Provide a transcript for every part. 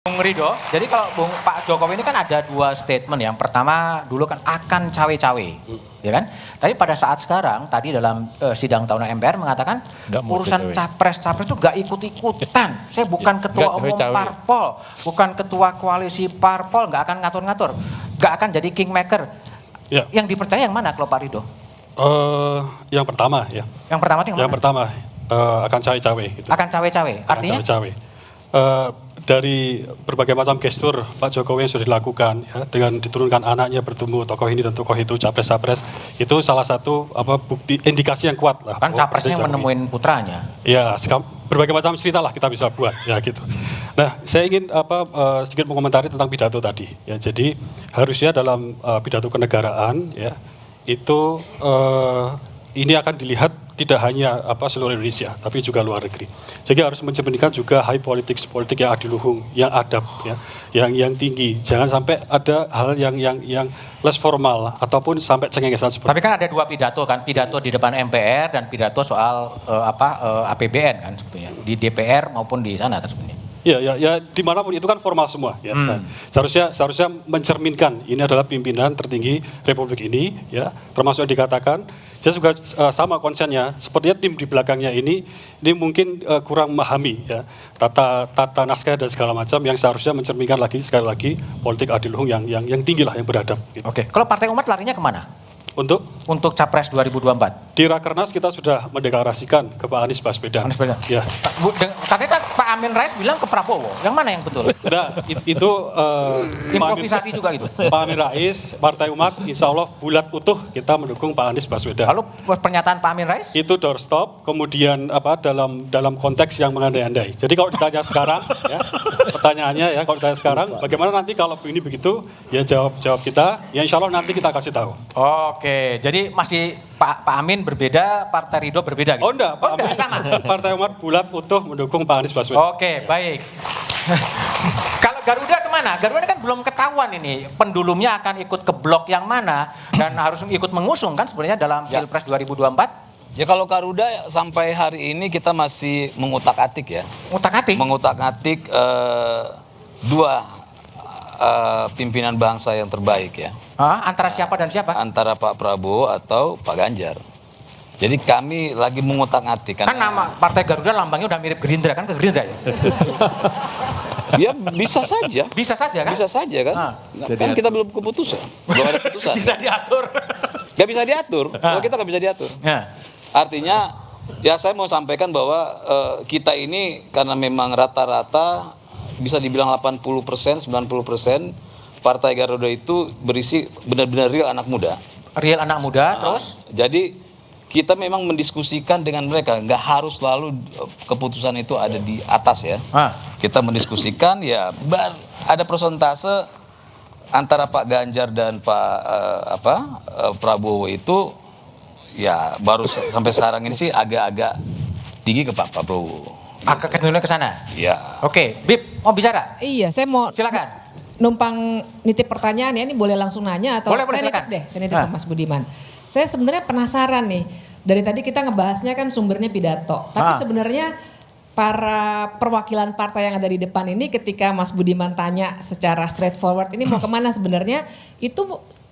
Bung Ridho, jadi kalau Pak Jokowi ini kan ada dua statement. Yang pertama dulu kan akan cawe-cawe, ya kan? Tapi pada saat sekarang tadi dalam sidang tahunan MPR mengatakan urusan capres-capres itu gak ikut-ikutan. Saya bukan ketua umum parpol, bukan ketua koalisi parpol, gak akan ngatur-ngatur, gak akan jadi kingmaker. Ya. Yang dipercaya yang mana kalau Pak Ridho? Yang pertama ya. Yang pertama itu yang mana? Yang pertama akan cawe-cawe. Gitu. Akan cawe-cawe, artinya? Cawe-cawe. Dari berbagai macam gestur Pak Jokowi yang sudah dilakukan ya, dengan diturunkan anaknya bertemu tokoh ini dan tokoh itu, capres-capres, itu salah satu bukti indikasi yang kuat lah. Kan capresnya menemuin putranya. Ya, berbagai macam cerita lah kita bisa buat ya gitu. Nah, saya ingin sedikit mengomentari tentang pidato tadi ya. Jadi harusnya dalam pidato kenegaraan ya itu ini akan dilihat tidak hanya seluruh Indonesia, tapi juga luar negeri. Jadi harus mencerminkan juga high politics, politik yang adiluhung, yang adab, ya, yang tinggi. Jangan sampai ada hal yang less formal ataupun sampai cengengesan seperti. Tapi kan ada dua pidato kan, pidato di depan MPR dan pidato soal APBN kan sebetulnya di DPR maupun di sana sebenarnya. Ya, dimanapun itu kan formal semua. Ya. Nah, seharusnya mencerminkan ini adalah pimpinan tertinggi Republik ini, ya, termasuk yang dikatakan. Saya juga sama konsennya, sepertinya tim di belakangnya ini mungkin kurang memahami ya tata naskah dan segala macam yang seharusnya mencerminkan sekali lagi politik adiluhung yang tinggi lah, yang beradab. Gitu. Oke, kalau Partai Umat larinya kemana? Untuk Capres 2024? Di Rakernas kita sudah mendeklarasikan ke Pak Anies Baswedan. Ya. Katanya kan Pak Amin Rais bilang ke Prabowo. Yang mana yang betul? Nah, itu improvisasi juga itu. Pak Amin Rais, Partai Umat, insya Allah bulat utuh kita mendukung Pak Anies Baswedan. Lalu pernyataan Pak Amin Rais? Itu doorstop, kemudian dalam konteks yang mengandai-andai. Jadi kalau ditanya sekarang, ya, pertanyaannya ya kalau ditanya sekarang, bagaimana nanti kalau ini begitu, ya jawab kita, ya insya Allah nanti kita kasih tahu. Oke, jadi masih Pak Amin berbeda, Partai Ridho berbeda gitu? Oh enggak, Pak Amin sama. Partai Umat bulat utuh mendukung Pak Anies Baswedan. Oke, baik. Kalau Garuda kemana? Garuda kan belum ketahuan ini, pendulumnya akan ikut ke blok yang mana dan harus ikut mengusung kan sebenarnya dalam Pilpres 2024? Ya kalau Garuda sampai hari ini kita masih mengutak-atik ya. Mengutak-atik? Mengutak-atik dua pimpinan bangsa yang terbaik ya. Antara siapa dan siapa? Antara Pak Prabowo atau Pak Ganjar. Jadi kami lagi mengutak-atik. Kan nama Partai Garuda lambangnya udah mirip Gerindra kan, ke Gerindra ya? Ya bisa saja. Bisa saja kan? Bisa saja kan. Kan kita belum keputusan. Belum ada putusan. Bisa diatur. Gak bisa diatur. Kalau kita gak bisa diatur. Artinya ya saya mau sampaikan bahwa kita ini karena memang rata-rata bisa dibilang 80%, 90% Partai Garuda itu berisi benar-benar real anak muda. Real anak muda, terus? Jadi kita memang mendiskusikan dengan mereka, nggak harus selalu keputusan itu ada di atas ya. Kita mendiskusikan ya, ada persentase antara Pak Ganjar dan Pak Prabowo itu ya baru sampai sekarang ini sih agak-agak tinggi ke Pak Prabowo. Kecenderungan ke sana? Ya. Oke, Bib, mau bicara? Iya, saya mau silakan. Numpang nitip pertanyaan ya, ini boleh langsung nanya atau boleh, saya nitip ke Mas Budiman. Saya sebenarnya penasaran nih, dari tadi kita ngebahasnya kan sumbernya pidato, tapi sebenarnya para perwakilan partai yang ada di depan ini ketika Mas Budiman tanya secara straightforward ini mau kemana sebenarnya, itu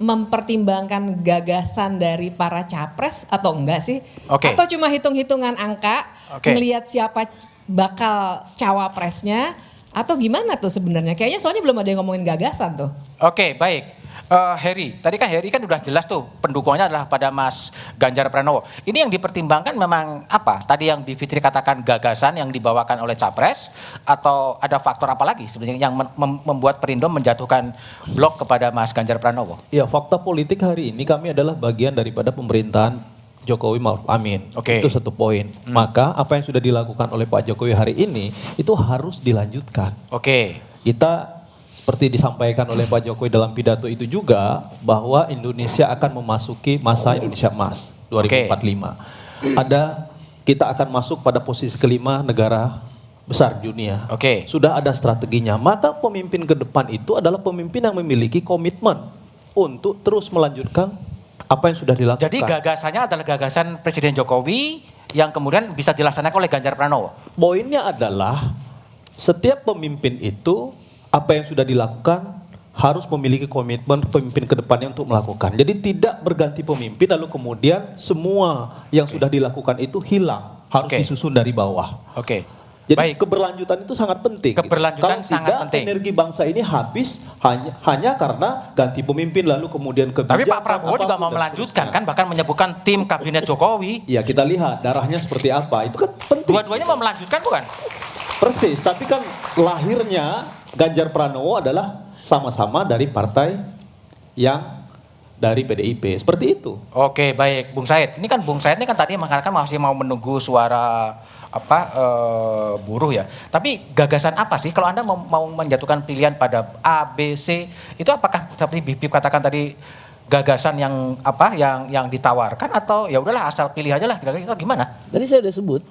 mempertimbangkan gagasan dari para capres atau enggak sih? Atau cuma hitung-hitungan angka, melihat siapa bakal cawapresnya atau gimana tuh sebenarnya? Kayaknya soalnya belum ada yang ngomongin gagasan tuh. Oke, baik. Heri, tadi kan Heri kan udah jelas tuh pendukungnya adalah pada Mas Ganjar Pranowo. Ini yang dipertimbangkan memang apa? Tadi yang Di Fitri katakan gagasan yang dibawakan oleh capres atau ada faktor apa lagi sebenarnya yang membuat Perindo menjatuhkan blok kepada Mas Ganjar Pranowo? Ya, fakta politik hari ini kami adalah bagian daripada pemerintahan Jokowi Ma'ruf Amin. Itu satu poin. Maka apa yang sudah dilakukan oleh Pak Jokowi hari ini itu harus dilanjutkan. Kita seperti disampaikan oleh Pak Jokowi dalam pidato itu juga bahwa Indonesia akan memasuki masa Indonesia Emas 2045. Kita akan masuk pada posisi kelima negara besar dunia. Sudah ada strateginya. Maka pemimpin ke depan itu adalah pemimpin yang memiliki komitmen untuk terus melanjutkan apa yang sudah dilakukan. Jadi gagasannya adalah gagasan Presiden Jokowi yang kemudian bisa dilaksanakan oleh Ganjar Pranowo. Poinnya adalah setiap pemimpin itu apa yang sudah dilakukan harus memiliki komitmen pemimpin ke depannya untuk melakukan. Jadi tidak berganti pemimpin lalu kemudian semua yang sudah dilakukan itu hilang, harus disusun dari bawah. Jadi keberlanjutan itu sangat penting. Keberlanjutan Kalau sangat tidak, penting. energi bangsa ini habis hanya karena ganti pemimpin lalu kemudian kebijakan. Tapi Pak Prabowo juga mau melanjutkan kan, bahkan menyebutkan tim kabinet Jokowi. Ya kita lihat darahnya seperti apa, itu kan penting. Dua-duanya mau melanjutkan bukan? Persis, tapi kan lahirnya Ganjar Pranowo adalah sama-sama dari partai yang dari PDIP, seperti itu. Oke, baik, Bung Said. Ini kan Bung Said ini kan tadi mengatakan masih mau menunggu suara buruh ya. Tapi gagasan apa sih kalau Anda mau menjatuhkan pilihan pada A, B, C, itu apakah seperti Bipip katakan tadi gagasan yang ditawarkan atau ya udahlah asal pilih aja lah, kira-kira gimana? Tadi saya sudah sebut,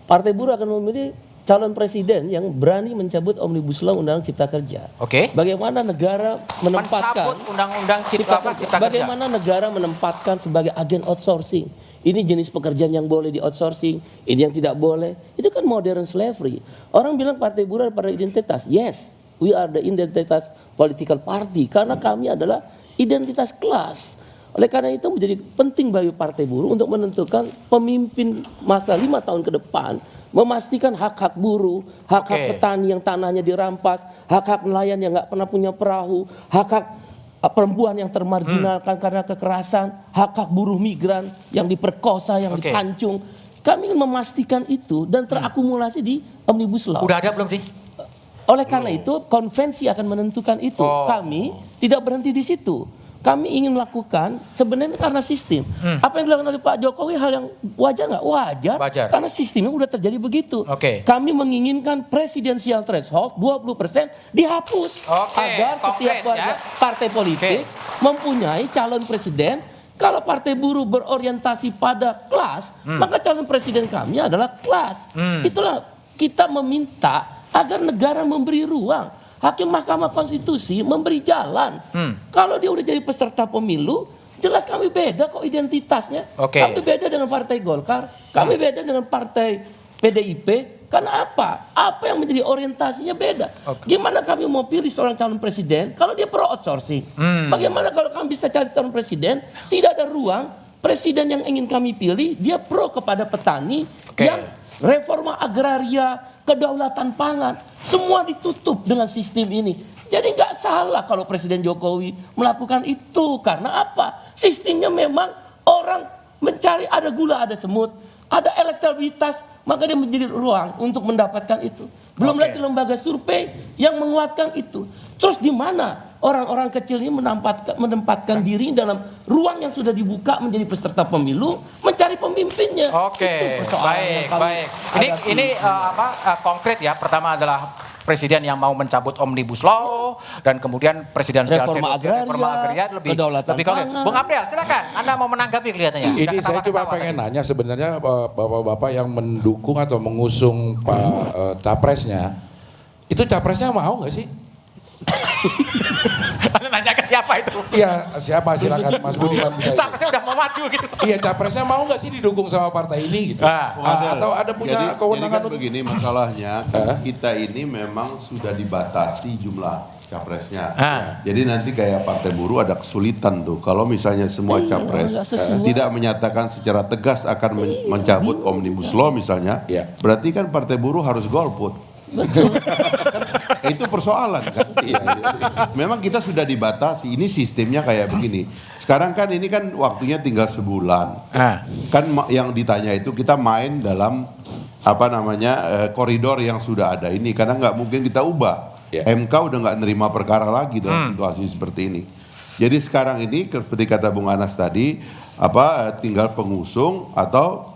Partai Buruh akan memilih calon presiden yang berani mencabut Omnibus Law Undang-Undang Cipta Kerja. Bagaimana negara menempatkan mencabut Undang-Undang Cipta Kerja. Bagaimana negara menempatkan sebagai agen outsourcing. Ini jenis pekerjaan yang boleh di outsourcing, ini yang tidak boleh. Itu kan modern slavery. Orang bilang Partai Buruh pada identitas. Yes, we are the identitas political party karena kami adalah identitas kelas. Oleh karena itu menjadi penting bagi Partai Buruh untuk menentukan pemimpin masa 5 tahun ke depan, memastikan hak-hak buruh, hak-hak petani yang tanahnya dirampas, hak-hak nelayan yang nggak pernah punya perahu, hak-hak perempuan yang termarginalkan karena kekerasan, hak-hak buruh migran yang diperkosa, yang dipancung. Kami ingin memastikan itu dan terakumulasi di Omnibus Law. Udah ada belum sih? Oleh karena itu konvensi akan menentukan itu. Kami tidak berhenti di situ. Kami ingin melakukan sebenarnya karena sistem. Apa yang dilakukan oleh Pak Jokowi hal yang wajar nggak? Wajar. Karena sistemnya udah terjadi begitu. Kami menginginkan presidensial threshold 20% dihapus agar setiap partai politik mempunyai calon presiden. Kalau Partai Buruh berorientasi pada kelas, maka calon presiden kami adalah kelas. Itulah kita meminta agar negara memberi ruang. Hakim Mahkamah Konstitusi memberi jalan. Kalau dia udah jadi peserta pemilu, jelas kami beda kok identitasnya. Kami beda dengan Partai Golkar, kami beda dengan Partai PDIP. Karena apa? Apa yang menjadi orientasinya beda. Gimana kami mau pilih seorang calon presiden kalau dia pro outsourcing? Bagaimana kalau kami bisa cari calon presiden, tidak ada ruang, presiden yang ingin kami pilih, dia pro kepada petani, yang reforma agraria, kedaulatan pangan, semua ditutup dengan sistem ini. Jadi nggak salah kalau Presiden Jokowi melakukan itu. Karena apa? Sistemnya memang orang mencari ada gula, ada semut, ada elektabilitas, maka dia menjadi ruang untuk mendapatkan itu. Belum lagi lembaga survei yang menguatkan itu. Terus di mana orang-orang kecil ini menempatkan diri dalam ruang yang sudah dibuka menjadi peserta pemilu, mencari pemimpinnya. Baik. Ini konkret ya. Pertama adalah presiden yang mau mencabut Omnibus Law dan kemudian presidensial reforma agraria lebih konkret. Bung April, silakan. Anda mau menanggapi kelihatannya. Ini saya cuma pengen nanya sebenarnya bapak-bapak yang mendukung atau mengusung Pak capresnya, itu capresnya mau nggak sih? Anda nanya ke siapa itu? Iya, siapa silakan Mas Budiman bisa. Capresnya udah mau maju gitu. Iya, capresnya mau nggak sih didukung sama partai ini gitu? Atau ada punya kewenangan? Jadi kan begini masalahnya, kita ini memang sudah dibatasi jumlah capresnya. Jadi nanti kayak Partai Buruh ada kesulitan tuh. Kalau misalnya semua capres tidak menyatakan secara tegas akan mencabut Omnibus Law misalnya, berarti kan Partai Buruh harus golput. Betul. Itu persoalan kan. Memang kita sudah dibatasi. Ini sistemnya kayak begini. Sekarang kan ini kan waktunya tinggal sebulan. Kan yang ditanya itu kita main dalam koridor yang sudah ada ini. Karena nggak mungkin kita ubah. MK udah nggak nerima perkara lagi dalam situasi seperti ini. Jadi sekarang ini seperti kata Bung Anas tadi, tinggal pengusung atau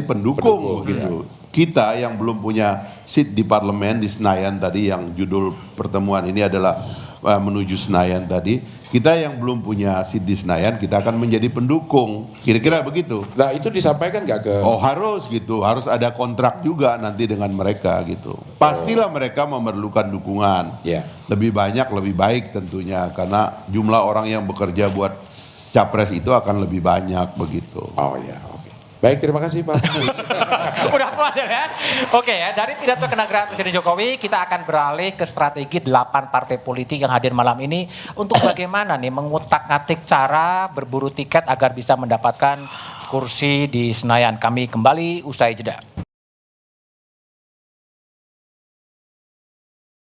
pendukung gitu. Kita yang belum punya seat di parlemen di Senayan tadi, yang judul pertemuan ini adalah menuju Senayan tadi, kita yang belum punya seat di Senayan, kita akan menjadi pendukung, kira-kira begitu. Nah itu disampaikan nggak ke? Oh harus gitu, harus ada kontrak juga nanti dengan mereka gitu. Pastilah mereka memerlukan dukungan, lebih banyak lebih baik tentunya, karena jumlah orang yang bekerja buat capres itu akan lebih banyak begitu. Oh ya, oke. Baik, terima kasih Pak. Udah puas ya. Oke ya, dari pidato kenegaraan Presiden Jokowi, kita akan beralih ke strategi 8 partai politik yang hadir malam ini untuk bagaimana nih mengutak-atik cara berburu tiket agar bisa mendapatkan kursi di Senayan. Kami kembali usai jeda.